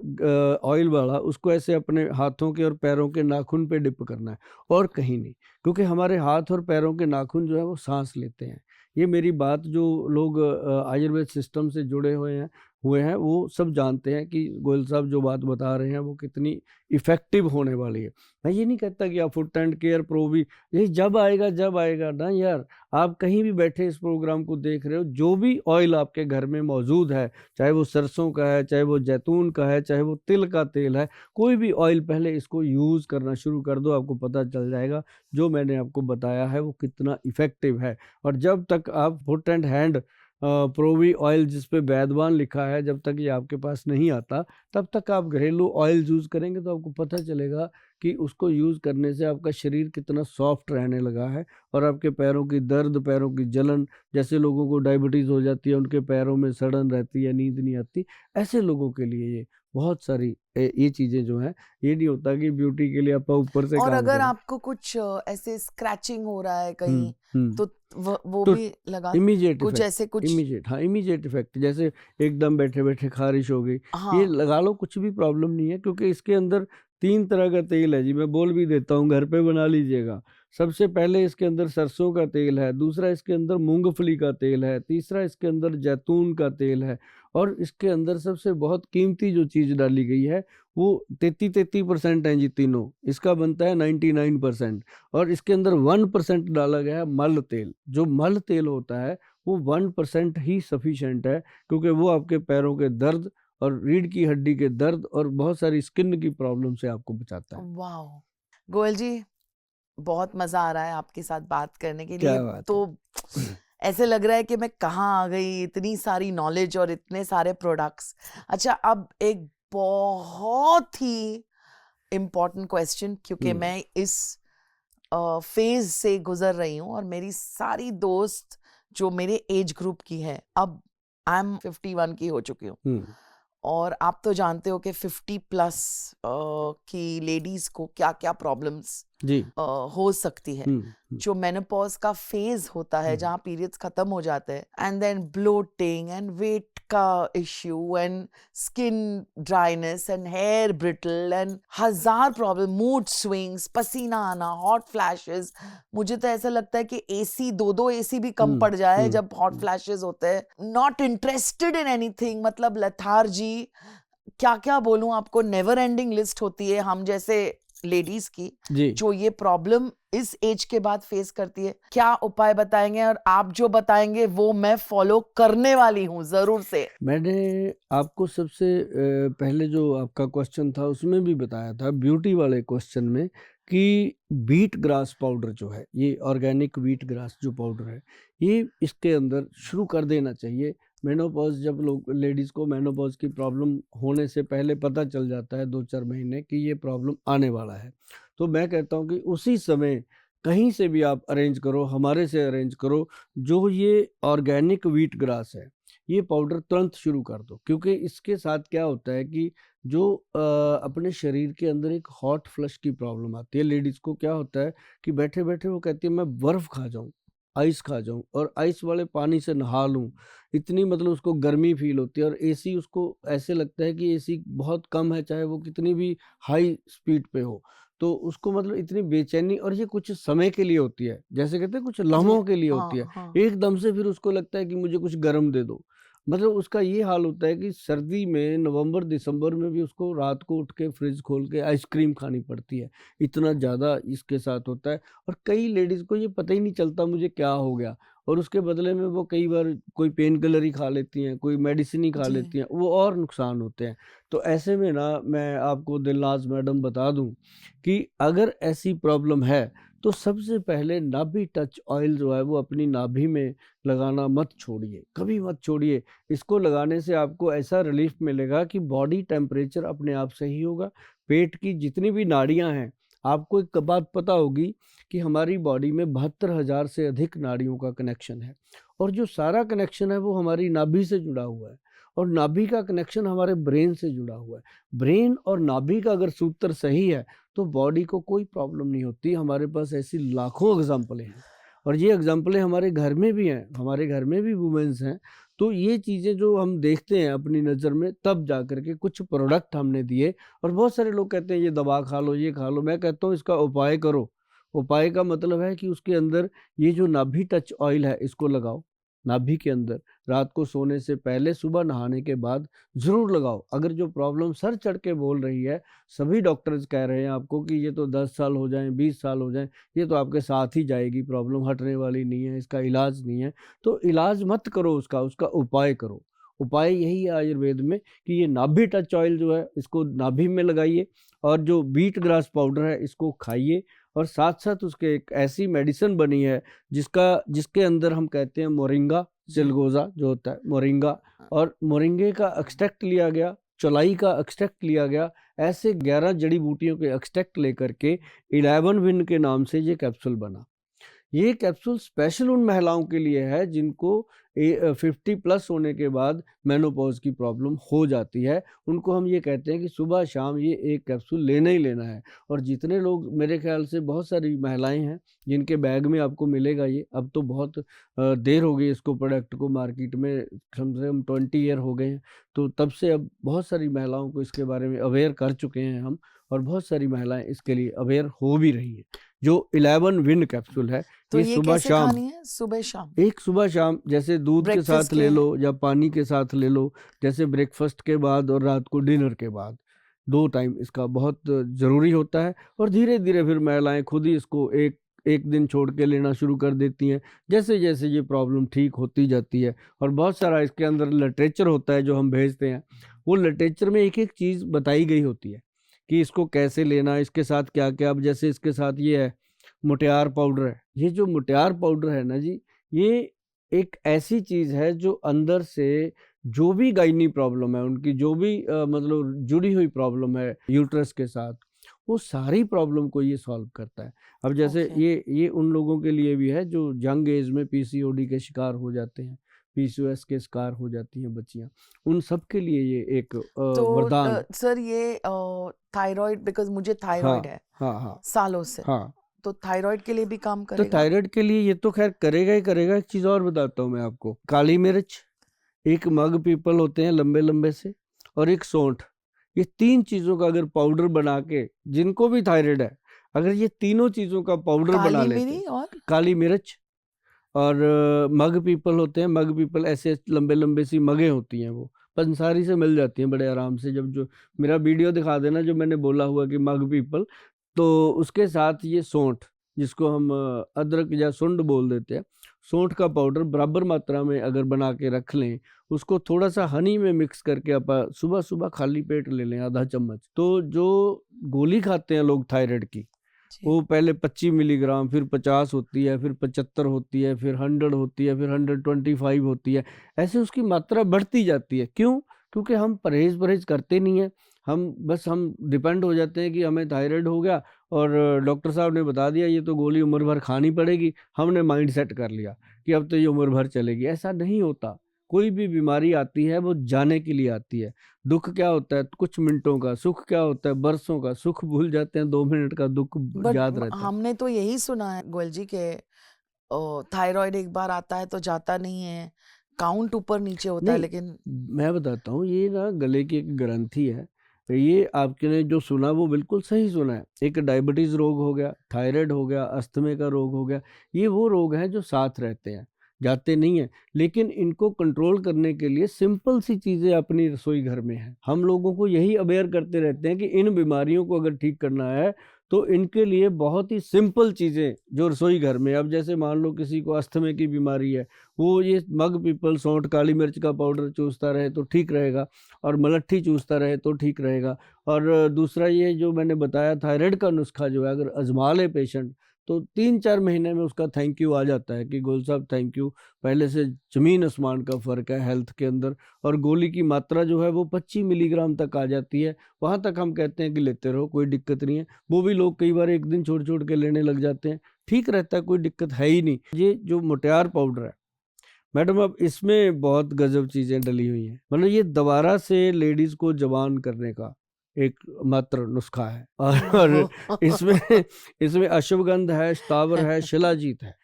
ऑयल वाला, उसको ऐसे अपने हाथों के और पैरों के नाखून पे डिप करना है, और कहीं नहीं। क्योंकि हमारे हाथ और पैरों के नाखून जो है वो सांस लेते हैं। ये मेरी बात जो लोग आयुर्वेद सिस्टम से जुड़े हुए हैं वो सब जानते हैं कि गोयल साहब जो बात बता रहे हैं वो कितनी इफ़ेक्टिव होने वाली है। मैं ये नहीं कहता कि आप फुट एंड केयर प्रो भी, ये जब आएगा ना यार, आप कहीं भी बैठे इस प्रोग्राम को देख रहे हो, जो भी ऑयल आपके घर में मौजूद है, चाहे वो सरसों का है, चाहे वो जैतून का है, चाहे वो तिल का तेल है, कोई भी ऑयल, पहले इसको यूज़ करना शुरू कर दो, आपको पता चल जाएगा जो मैंने आपको बताया है वो कितना इफ़ेक्टिव है। और जब तक आप फुट एंड हैंड प्रोवी ऑयल जिस पे वैदवान लिखा है, जब तक ये आपके पास नहीं आता, तब तक आप घरेलू ऑयल यूज़ करेंगे तो आपको पता चलेगा कि उसको यूज़ करने से आपका शरीर कितना सॉफ्ट रहने लगा है और आपके पैरों की दर्द, पैरों की जलन, जैसे लोगों को डायबिटीज़ हो जाती है, उनके पैरों में सड़न रहती है, नींद नहीं आती, ऐसे लोगों के लिए ये बहुत सारी ये चीज़ें जो हैं, ये नहीं होता कि ब्यूटी के लिए आप ऊपर से और काम अगर करें। आपको कुछ ऐसे स्क्रैचिंग हो रहा है कहीं, तो वो तो भी लगा इमीडिएट कुछ इफेक्ट, ऐसे कुछ। इमीडिएट, हाँ इमीडिएट इफेक्ट, जैसे एकदम बैठे बैठे खारिश हो गई, ये हाँ, लगा लो, कुछ भी प्रॉब्लम नहीं है, क्योंकि इसके अंदर 3 तरह का तेल है जी, मैं बोल भी देता हूँ, घर पे बना लीजिएगा। सबसे पहले इसके अंदर सरसों का तेल है, दूसरा इसके अंदर मूंगफली का तेल है, तीसरा इसके अंदर जैतून का तेल है, और इसके अंदर सबसे बहुत कीमती जो चीज़ डाली गई है वो 33% हैं जी तीनों, इसका बनता है 99%, और इसके अंदर 1% डाला गया है मल तेल। जो मल तेल होता है वो 1% ही सफिशिएंट है, क्योंकि वो आपके पैरों के दर्द और रीढ़ की हड्डी के दर्द और बहुत सारी स्किन की प्रॉब्लम से आपको बचाता है। वाह गोयल जी, बहुत मजा आ रहा है आपके साथ बात करने के क्या लिए। बात तो ऐसे लग रहा है कि मैं कहाँ आ गई, इतनी सारी नॉलेज और इतने सारे प्रोडक्ट्स। अच्छा, अब एक बहुत ही इम्पोर्टेंट क्वेश्चन, क्योंकि मैं इस फेज से गुजर रही हूँ और मेरी सारी दोस्त जो मेरे एज ग्रुप की है, अब आई एम 51 की हो चुकी हूँ, और आप तो जानते हो कि 50 प्लस की लेडीज को क्या क्या प्रॉब्लम्स जी हो सकती है। जो मेनोपॉज का फेज होता है, जहाँ पीरियड्स खत्म हो जाते हैं, and then bloating and weight का issue and skin dryness and hair brittle and हजार प्रॉब्लम, मूड स्विंग्स, पसीना आना, हॉट फ्लैशेस। मुझे तो ऐसा लगता है कि एसी, दो एसी भी कम पड़ जाए जब हॉट फ्लैशेस होते हैं। नॉट इंटरेस्टेड इन एनीथिंग, मतलब लेथार्जी, क्या क्या बोलूं आपको, नेवर एंडिंग लिस्ट होती है हम जैसे लेडीज की जी। जो ये प्रॉब्लम इस एज के बाद फेस करती है। क्या उपाय बताएंगे, और आप जो बताएंगे वो मैं फॉलो करने वाली हूँ जरूर से। मैंने आपको सबसे पहले जो आपका क्वेश्चन था उसमें भी बताया था, ब्यूटी वाले क्वेश्चन में, कि व्हीट ग्रास पाउडर जो है, ये ऑर्गेनिक व्हीट ग्रास जो पाउडर है, ये इसके अंदर शुरू कर देना चाहिए। मेनोपॉज, जब लोग लेडीज़ को मेनोपॉज की प्रॉब्लम होने से पहले पता चल जाता है 2-4 महीने कि ये प्रॉब्लम आने वाला है, तो मैं कहता हूँ कि उसी समय कहीं से भी आप अरेंज करो, हमारे से अरेंज करो, जो ये ऑर्गेनिक व्हीट ग्रास है, ये पाउडर तुरंत शुरू कर दो। क्योंकि इसके साथ क्या होता है कि जो अपने शरीर के अंदर एक हॉट फ्लश की प्रॉब्लम आती है, लेडीज़ को क्या होता है कि बैठे बैठे वो कहती है मैं बर्फ़ खा जाऊँ, आइस खा जाऊँ और आइस वाले पानी से नहा लूँ, इतनी मतलब उसको गर्मी फील होती है, और एसी उसको ऐसे लगता है कि एसी बहुत कम है, चाहे वो कितनी भी हाई स्पीड पे हो, तो उसको मतलब इतनी बेचैनी, और ये कुछ समय के लिए होती है, जैसे कहते हैं कुछ लम्हों के लिए होती है, एकदम से फिर उसको लगता है कि मुझे कुछ गर्म दे दो। मतलब उसका ये हाल होता है कि सर्दी में नवंबर दिसंबर में भी उसको रात को उठ के फ्रिज खोल के आइसक्रीम खानी पड़ती है, इतना ज़्यादा इसके साथ होता है। और कई लेडीज़ को ये पता ही नहीं चलता मुझे क्या हो गया, और उसके बदले में वो कई बार कोई पेन किलर ही खा लेती हैं, कोई मेडिसिन ही खा लेती हैं, वो और नुकसान होते हैं। तो ऐसे में ना, मैं आपको दिलनाज़ मैडम बता दूं कि अगर ऐसी प्रॉब्लम है तो सबसे पहले नाभि टच ऑयल जो है वो अपनी नाभि में लगाना मत छोड़िए, कभी मत छोड़िए। इसको लगाने से आपको ऐसा रिलीफ मिलेगा कि बॉडी टेम्परेचर अपने आप सही होगा। पेट की जितनी भी नाड़ियां हैं, आपको एक बात पता होगी कि हमारी बॉडी में 72,000 से अधिक नाड़ियों का कनेक्शन है, और जो सारा कनेक्शन है वो हमारी नाभि से जुड़ा हुआ है, और नाभि का कनेक्शन हमारे ब्रेन से जुड़ा हुआ है। ब्रेन और नाभि का अगर सूत्र सही है तो बॉडी को कोई प्रॉब्लम नहीं होती। हमारे पास ऐसी लाखों एग्जाम्पलें हैं, और ये एग्जाम्पलें हमारे घर में भी हैं, हमारे घर में भी वुमेन्स हैं। तो ये चीज़ें जो हम देखते हैं अपनी नज़र में, तब जा कर के कुछ प्रोडक्ट हमने दिए, और बहुत सारे लोग कहते हैं ये दवा खा लो, ये खा लो। मैं कहता हूँ इसका उपाय करो। उपाय का मतलब है कि उसके अंदर ये जो नाभि टच ऑयल है इसको लगाओ नाभि के अंदर, रात को सोने से पहले, सुबह नहाने के बाद ज़रूर लगाओ। अगर जो प्रॉब्लम सर चढ़ के बोल रही है, सभी डॉक्टर्स कह रहे हैं आपको कि ये तो 10 साल हो जाएं, 20 साल हो जाएं, ये तो आपके साथ ही जाएगी, प्रॉब्लम हटने वाली नहीं है, इसका इलाज नहीं है, तो इलाज मत करो उसका उपाय करो। उपाय यही है आयुर्वेद में कि ये नाभि टच ऑयल जो है इसको नाभि में लगाइए, और जो व्हीट ग्रास पाउडर है इसको खाइए, और साथ साथ उसके एक ऐसी मेडिसिन बनी है जिसके अंदर हम कहते हैं मोरिंगा चिलगोजा जो होता है मोरिंगा, और मोरिंगे का एक्सट्रैक्ट लिया गया, चौलाई का एक्सट्रैक्ट लिया गया, ऐसे 11 जड़ी बूटियों के एक्सट्रैक्ट लेकर के 11 विन के नाम से ये कैप्सूल बना। ये कैप्सूल स्पेशल उन महिलाओं के लिए है जिनको 50 प्लस होने के बाद मेनोपॉज की प्रॉब्लम हो जाती है। उनको हम ये कहते हैं कि सुबह शाम ये एक कैप्सूल लेना ही लेना है। और जितने लोग, मेरे ख्याल से बहुत सारी महिलाएं हैं जिनके बैग में आपको मिलेगा ये। अब तो बहुत देर हो गई इसको प्रोडक्ट को मार्केट में, कम से कम 20 ईयर हो गए हैं। तो तब से अब बहुत सारी महिलाओं को इसके बारे में अवेयर कर चुके हैं हम, और बहुत सारी महिलाएं इसके लिए अवेयर हो भी रही हैं। जो 11 विन कैप्सूल है, तो ये ये सुबह कैसे शाम, खानी है? सुबह शाम एक सुबह शाम, जैसे दूध के ब्रेकफास्ट साथ ले के? लो या पानी के साथ ले लो, जैसे ब्रेकफास्ट के बाद और रात को डिनर के बाद, 2 टाइम इसका बहुत ज़रूरी होता है। और धीरे धीरे फिर महिलाएं खुद ही इसको एक एक दिन छोड़ के लेना शुरू कर देती हैं, जैसे जैसे ये प्रॉब्लम ठीक होती जाती है। और बहुत सारा इसके अंदर लिटरेचर होता है जो हम भेजते हैं, वो लिटरेचर में एक एक चीज़ बताई गई होती है कि इसको कैसे लेना, इसके साथ क्या क्या। अब जैसे इसके साथ ये है मुटियार पाउडर है। ये जो मुटियार पाउडर है ना जी, ये एक ऐसी चीज़ है जो अंदर से जो भी गायनी प्रॉब्लम है उनकी, जो भी मतलब जुड़ी हुई प्रॉब्लम है यूट्रस के साथ, वो सारी प्रॉब्लम को ये सॉल्व करता है। अब जैसे ओके। ये उन लोगों के लिए भी है जो यंग एज में पीसीओडी के शिकार हो जाते हैं, पीसीओएस के शिकार हो जाती हैं बच्चियां, उन सब के लिए ये एक तो वरदान है। सर ये थायराइड, बिकॉज मुझे थायराइड हाँ है हाँ हाँ सालों से, हाँ। तो थायराइड के लिए भी काम तो करेगा? थायराइड के लिए ये तो खैर करेगा ही करेगा। एक चीज़ और बताता हूँ मैं आपको, काली मिर्च, एक मग पीपल होते हैं लंबे लंबे से, और एक सौंठ, ये 3 चीज़ों का अगर पाउडर बना के, जिनको भी थायराइड है, अगर ये तीनों चीज़ों का पाउडर बना काली लेते मिरी हैं, और काली मिर्च और मग पीपल होते हैं। मग पीपल ऐसे लंबे लंबे सी मगे होती हैं, वो पंसारी से मिल जाती हैं बड़े आराम से। जब जो मेरा वीडियो दिखा देना जो मैंने बोला हुआ कि मग पीपल, तो उसके साथ ये सौंठ, जिसको हम अदरक या सुंड बोल देते हैं, सौंठ का पाउडर बराबर मात्रा में अगर बना के रख लें, उसको थोड़ा सा हनी में मिक्स करके आप सुबह सुबह खाली पेट ले लें आधा चम्मच। तो जो गोली खाते हैं लोग थायराइड की, जी। वो पहले 25 मिलीग्राम, फिर 50 होती है, फिर 75 होती है, फिर 100 होती है, फिर 125 होती है, ऐसे उसकी मात्रा बढ़ती जाती है। क्यों? क्योंकि हम परहेज करते नहीं हैं। हम डिपेंड हो जाते हैं कि हमें थायराइड हो गया और डॉक्टर साहब ने बता दिया ये तो गोली उम्र भर खानी पड़ेगी, हमने माइंड सेट कर लिया कि अब तो ये उम्र भर चलेगी। ऐसा नहीं होता। कोई भी बीमारी आती है वो जाने के लिए आती है। दुख क्या होता है? कुछ मिनटों का। सुख क्या होता है? बरसों का। सुख भूल जाते हैं, 2 मिनट का दुख बट याद रहता है। हमने तो यही सुना है गोयल जी के थायराइड एक बार आता है तो जाता नहीं है, काउंट ऊपर नीचे होता है, नहीं, लेकिन मैं बताता हूँ, ये ना गले की एक ग्रंथि है। ये आपके ने जो सुना वो बिल्कुल सही सुना है। एक डायबिटीज रोग हो गया, थायराइड हो गया, अस्थमे का रोग हो गया, ये वो रोग हैं जो साथ रहते हैं, जाते नहीं हैं। लेकिन इनको कंट्रोल करने के लिए सिंपल सी चीज़ें अपनी रसोई घर में हैं। हम लोगों को यही अवेयर करते रहते हैं कि इन बीमारियों को अगर ठीक करना है तो इनके लिए बहुत ही सिंपल चीज़ें जो रसोई घर में, अब जैसे मान लो किसी को अस्थमे की बीमारी है, वो ये मग पीपल, सौंठ, काली मिर्च का पाउडर चूसता रहे तो ठीक रहेगा, और मलट्ठी चूसता रहे तो ठीक रहेगा। और दूसरा ये जो मैंने बताया थायराइड का नुस्खा जो है, अगर आजमा ले पेशेंट तो 3-4 महीने में उसका थैंक यू आ जाता है कि गोल साहब थैंक यू, पहले से ज़मीन आसमान का फ़र्क है हेल्थ के अंदर। और गोली की मात्रा जो है वो 25 मिलीग्राम तक आ जाती है। वहाँ तक हम कहते हैं कि लेते रहो, कोई दिक्कत नहीं है। वो भी लोग कई बार एक दिन छोड़ के लेने लग जाते हैं, ठीक रहता है, कोई दिक्कत है ही नहीं। ये जो मुटियार पाउडर है मैडम, अब इसमें बहुत गजब चीज़ें डली हुई हैं। मतलब ये दोबारा से लेडीज़ को जवान करने का एक मात्र नुस्खा है। और इसमें अश्वगंध है, स्थावर है, शिलाजीत है।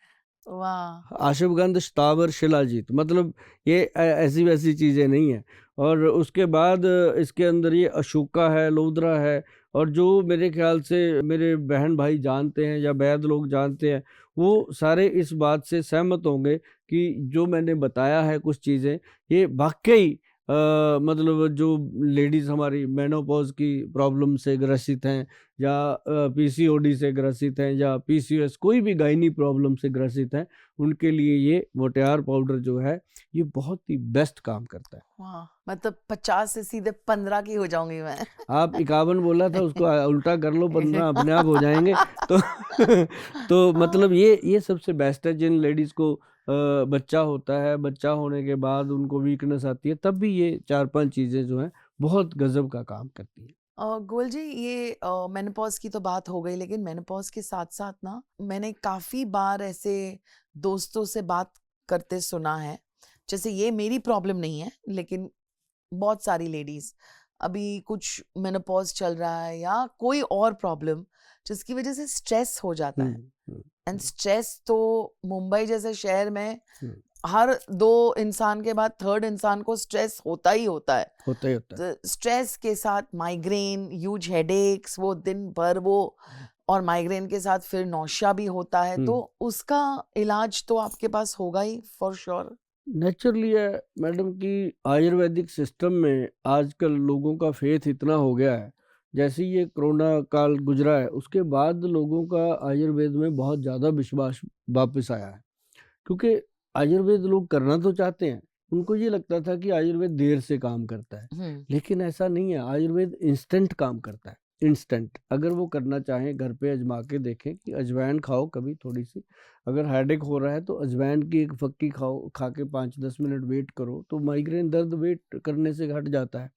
वाह, अश्वगंध, स्थावर, शिलाजीत, मतलब ये ऐसी वैसी चीज़ें नहीं है। और उसके बाद इसके अंदर ये अशोका है, लोदरा है, और जो मेरे ख्याल से मेरे बहन भाई जानते हैं या वैद लोग जानते हैं, वो सारे इस बात से सहमत होंगे कि जो मैंने बताया है कुछ चीज़ें, ये वाकई मतलब जो लेडीज़ हमारी मेनोपॉज की प्रॉब्लम से ग्रसित हैं, या पीसीओडी से ग्रसित हैं, या पीसीओएस, कोई भी गायनी प्रॉब्लम से ग्रसित हैं, उनके लिए ये मोटियार पाउडर जो है ये बहुत ही बेस्ट काम करता है। वाह, मतलब 50 से सीधे 15 की हो जाऊंगी मैं। आप 51 बोला था, उसको उल्टा कर लो, 15 अपने आप हो जाएंगे। तो तो मतलब ये सबसे बेस्ट है। जिन लेडीज़ को बच्चा होता है, बच्चा होने के बाद उनको वीकनेस आती है, तब भी ये 4-5 चीज़ें जो हैं बहुत गजब का काम करती है। गोयल जी, ये मेनोपॉज की तो बात हो गई, लेकिन मेनोपॉज के साथ साथ ना मैंने काफी बार ऐसे दोस्तों से बात करते सुना है, जैसे ये मेरी प्रॉब्लम नहीं है लेकिन बहुत सारी लेडीज अभी कुछ मेनोपॉज चल रहा है या कोई और प्रॉब्लम जिसकी वजह से स्ट्रेस हो जाता है। एंड स्ट्रेस तो मुंबई जैसे शहर में हर 2 इंसान के बाद 3rd इंसान को स्ट्रेस होता ही होता है। होता ही होता है। तो स्ट्रेस के साथ माइग्रेन, ह्यूज हेडेक्स, वो दिन भर वो, और माइग्रेन के साथ फिर नौशिया भी होता है, तो उसका इलाज तो आपके पास होगा ही फॉर श्योर। नेचुरली है मैडम कि आयुर्वेदिक सिस्टम में आजकल लोगों का फेथ इतना हो गया है, जैसे ये कोरोना काल गुजरा है उसके बाद लोगों का आयुर्वेद में बहुत ज़्यादा विश्वास वापस आया है। क्योंकि आयुर्वेद लोग करना तो चाहते हैं, उनको ये लगता था कि आयुर्वेद देर से काम करता है, लेकिन ऐसा नहीं है। आयुर्वेद इंस्टेंट काम करता है, इंस्टेंट। अगर वो करना चाहें घर पे आजमा के देखें कि अजवाइन खाओ कभी थोड़ी सी, अगर हेडेक हो रहा है तो अजवाइन की एक फक्की खाओ, खा के 5-10 मिनट वेट करो तो माइग्रेन दर्द वेट करने से हट जाता है।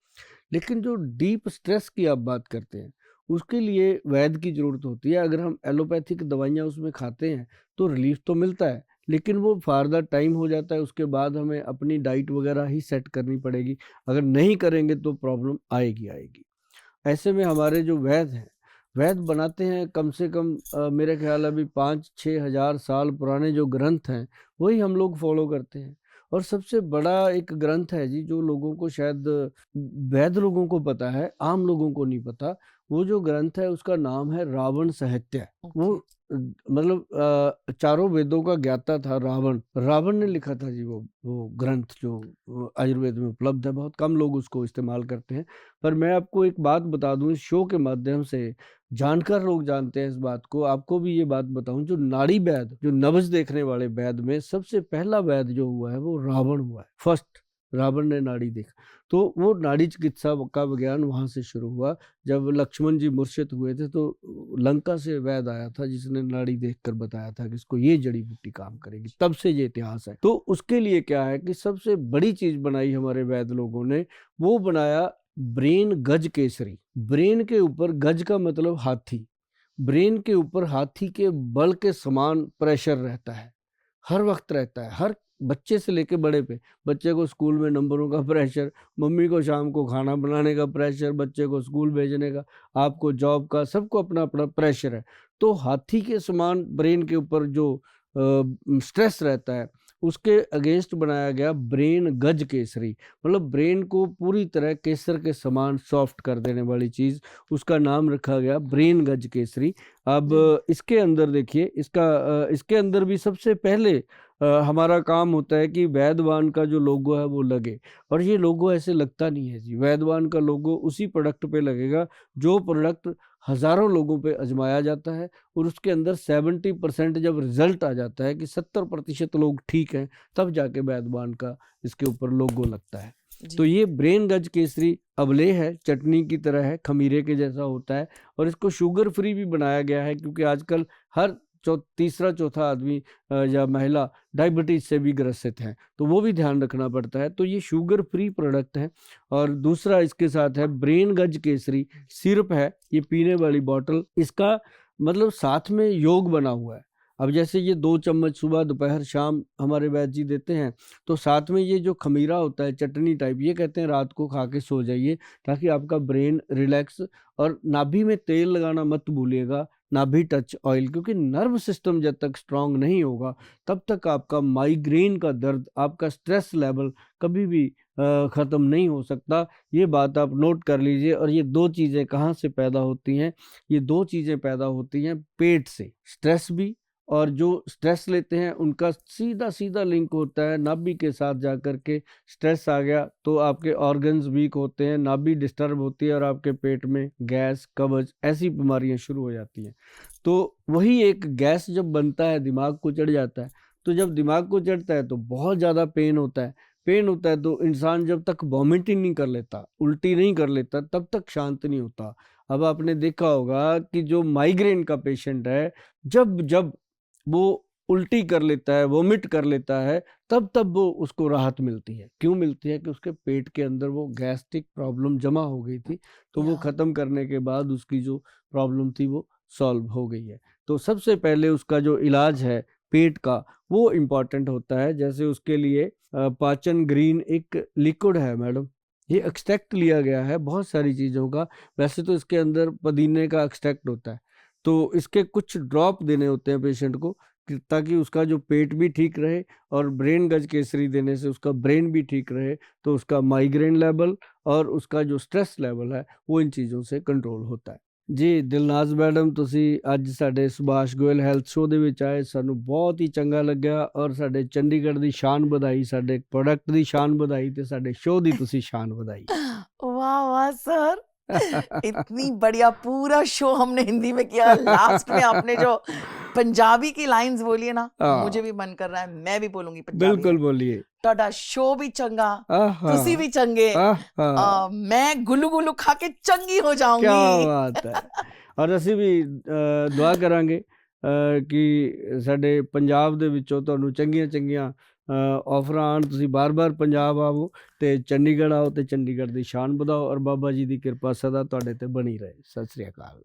लेकिन जो डीप स्ट्रेस की आप बात करते हैं उसके लिए वैद्य की ज़रूरत होती है। अगर हम एलोपैथिक दवाइयाँ उसमें खाते हैं तो रिलीफ तो मिलता है, लेकिन वो फार्दर टाइम हो जाता है। उसके बाद हमें अपनी डाइट वगैरह ही सेट करनी पड़ेगी। अगर नहीं करेंगे तो प्रॉब्लम आएगी आएगी। ऐसे में हमारे जो वैद्य हैं, वैद्य बनाते हैं कम से कम मेरे ख्याल अभी 5-6 हज़ार साल पुराने जो ग्रंथ हैं वही हम लोग फॉलो करते हैं। और सबसे बड़ा एक ग्रंथ है जी जो लोगों को शायद वैद्य लोगों को पता है, आम लोगों को नहीं पता। वो जो ग्रंथ है उसका नाम है रावण साहित्य। वो मतलब चारों वेदों का ज्ञाता था रावण। रावण ने लिखा था जी वो ग्रंथ जो आयुर्वेद में उपलब्ध है। बहुत कम लोग उसको इस्तेमाल करते हैं। पर मैं आपको एक बात बता दूं इस शो के माध्यम से, जानकार लोग जानते हैं इस बात को, आपको भी ये बात बताऊं, जो नाड़ी वैद्य, जो नब्ज देखने वाले वैद्य में सबसे पहला वैद्य जो हुआ है वो रावण हुआ है। फर्स्ट रावण ने नाड़ी देखा। तो वो नाड़ी चिकित्सा का विज्ञान वहां से शुरू हुआ। जब लक्ष्मण जी मूर्छित हुए थे तो लंका से वैद्य आया था जिसने नाड़ी देखकर बताया था कि इसको ये जड़ी बूटी काम करेगी। तब से ये इतिहास है। तो उसके लिए क्या है कि सबसे बड़ी चीज बनाई हमारे वैद्य लोगों ने, वो बनाया ब्रेन गज केसरी। ब्रेन के ऊपर, गज का मतलब हाथी, ब्रेन के ऊपर हाथी के बल के समान प्रेशर रहता है, हर वक्त रहता है। हर बच्चे से लेके बड़े पे, बच्चे को स्कूल में नंबरों का प्रेशर, मम्मी को शाम को खाना बनाने का प्रेशर, बच्चे को स्कूल भेजने का, आपको जॉब का, सबको अपना अपना प्रेशर है। तो हाथी के समान ब्रेन के ऊपर जो स्ट्रेस रहता है उसके अगेंस्ट बनाया गया ब्रेन गज केसरी। मतलब ब्रेन को पूरी तरह केसर के समान सॉफ्ट कर देने वाली चीज, उसका नाम रखा गया ब्रेन गज केसरी। अब इसके अंदर देखिए, इसके अंदर भी सबसे पहले हमारा काम होता है कि वैद्यवान का जो लोगो है वो लगे। और ये लोगो ऐसे लगता नहीं है जी। वैद्यवान का लोगो उसी प्रोडक्ट पे लगेगा जो प्रोडक्ट हजारों लोगों पे आजमाया जाता है, और उसके अंदर 70% जब रिजल्ट आ जाता है कि 70% लोग ठीक हैं, तब जाके वैद्यवान का इसके ऊपर लोगो लगता है। तो ये ब्रेन गज केसरी अवले है, चटनी की तरह है, खमीरे के जैसा होता है। और इसको शुगर फ्री भी बनाया गया है क्योंकि आजकल हर तीसरा चौथा आदमी या महिला डायबिटीज से भी ग्रसित हैं, तो वो भी ध्यान रखना पड़ता है। तो ये शुगर फ्री प्रोडक्ट है। और दूसरा इसके साथ है ब्रेन गज केसरी सिरप है, ये पीने वाली बॉटल। इसका मतलब साथ में योग बना हुआ है। अब जैसे ये 2 चम्मच सुबह दोपहर शाम हमारे वैद्य जी देते हैं, तो साथ में ये जो खमीरा होता है चटनी टाइप, ये कहते हैं रात को खा के सो जाइए ताकि आपका ब्रेन रिलैक्स। और नाभि में तेल लगाना मत भूलिएगा, नाभि टच ऑयल, क्योंकि नर्व सिस्टम जब तक स्ट्रांग नहीं होगा तब तक आपका माइग्रेन का दर्द, आपका स्ट्रेस लेवल कभी भी ख़त्म नहीं हो सकता। ये बात आप नोट कर लीजिए। और ये 2 चीज़ें कहाँ से पैदा होती हैं? ये 2 चीज़ें पैदा होती हैं पेट से, स्ट्रेस भी, और जो स्ट्रेस लेते हैं उनका सीधा सीधा लिंक होता है नाभि के साथ जाकर के। स्ट्रेस आ गया तो आपके ऑर्गन्स वीक होते हैं, नाभि डिस्टर्ब होती है और आपके पेट में गैस, कब्ज, ऐसी बीमारियां शुरू हो जाती हैं। तो वही एक गैस जब बनता है दिमाग को चढ़ जाता है, तो जब दिमाग को चढ़ता है तो बहुत ज़्यादा पेन होता है। पेन होता है तो इंसान जब तक वॉमिटिंग नहीं कर लेता, उल्टी नहीं कर लेता, तब तक शांत नहीं होता। अब आपने देखा होगा कि जो माइग्रेन का पेशेंट है, जब जब वो उल्टी कर लेता है, वोमिट कर लेता है, तब वो उसको राहत मिलती है। क्यों मिलती है? कि उसके पेट के अंदर वो गैस्ट्रिक प्रॉब्लम जमा हो गई थी, तो वो या ख़त्म करने के बाद उसकी जो प्रॉब्लम थी वो सॉल्व हो गई है। तो सबसे पहले उसका जो इलाज है पेट का, वो इम्पोर्टेंट होता है। जैसे उसके लिए पाचन ग्रीन एक लिक्विड है मैडम, ये एक्सट्रैक्ट लिया गया है बहुत सारी चीज़ों का। वैसे तो इसके अंदर पुदीने का एक्सट्रैक्ट होता है, तो इसके कुछ ड्रॉप देने होते हैं पेशेंट को ताकि उसका जो पेट भी ठीक रहे, और ब्रेन गज केसरी देने से उसका ब्रेन भी ठीक रहे, तो उसका माइग्रेन लेवल और उसका जो स्ट्रेस लेवल है वो इन चीज़ों से कंट्रोल होता है। जी दिलनाज मैडम, ਤੁਸੀਂ ਅੱਜ ਸਾਡੇ ਸੁਭਾਸ਼ ਗੋਇਲ ਹੈਲਥ ਸ਼ੋਅ ਦੇ ਵਿੱਚ ਆਏ, ਸਾਨੂੰ ਬਹੁਤ ਹੀ ਚੰਗਾ ਲੱਗਿਆ, ਔਰ ਸਾਡੇ ਚੰਡੀਗੜ੍ਹ ਦੀ ਸ਼ਾਨ ਵਧਾਈ, ਸਾਡੇ ਪ੍ਰੋਡਕਟ ਦੀ ਸ਼ਾਨ ਵਧਾਈ ਤੇ ਸਾਡੇ ਸ਼ੋਅ ਦੀ ਤੁਸੀਂ ਸ਼ਾਨ ਵਧਾਈ। वाह वाह सर, इतनी बढ़िया पूरा शो हमने हिंदी में किया। लास्ट में आपने जो पंजाबी की लाइंस बोली है ना, मुझे हाँ भी मन कर रहा है मैं भी बोलूंगी पंजाबी बिल्कुल में। बोलिए। ਤੁਹਾਡਾ ਸ਼ੋ ਵੀ ਚੰਗਾ, आहा ਤੁਸੀਂ ਵੀ ਚੰਗੇ, आहा ਮੈਂ ਗੁੱਲੂ ਗੁੱਲੂ ਖਾ ਕੇ ਚੰਗੀ ਹੋ क्या ਜਾਊਂਗੀ। बात है। ਔਰ ਅਸੀਂ ਵੀ ਦੁਆ ਕਰਾਂਗੇ ਕਿ ਸਾਡੇ ਪੰਜਾਬ ਦੇ ਵਿੱਚੋਂ ਤੁਹਾਨੂੰ ਚੰਗੀਆਂ ਚੰਗੀਆਂ ਆਫਰਾਂ ਆਉਣ, ਤੁਸੀਂ ਬਾਰ-ਬਾਰ ਪੰਜਾਬ ਆਵੋ ਤੇ ਚੰਡੀਗੜ੍ਹ ਆਓ ਤੇ ਚੰਡੀਗੜ੍ਹ ਦੀ ਸ਼ਾਨ ਵਧਾਓ, ਔਰ ਬਾਬਾ ਜੀ ਦੀ ਕਿਰਪਾ ਸਦਾ ਤੁਹਾਡੇ ਤੇ ਬਣੀ ਰਹੇ। ਸਤਿ ਸ੍ਰੀ ਅਕਾਲ।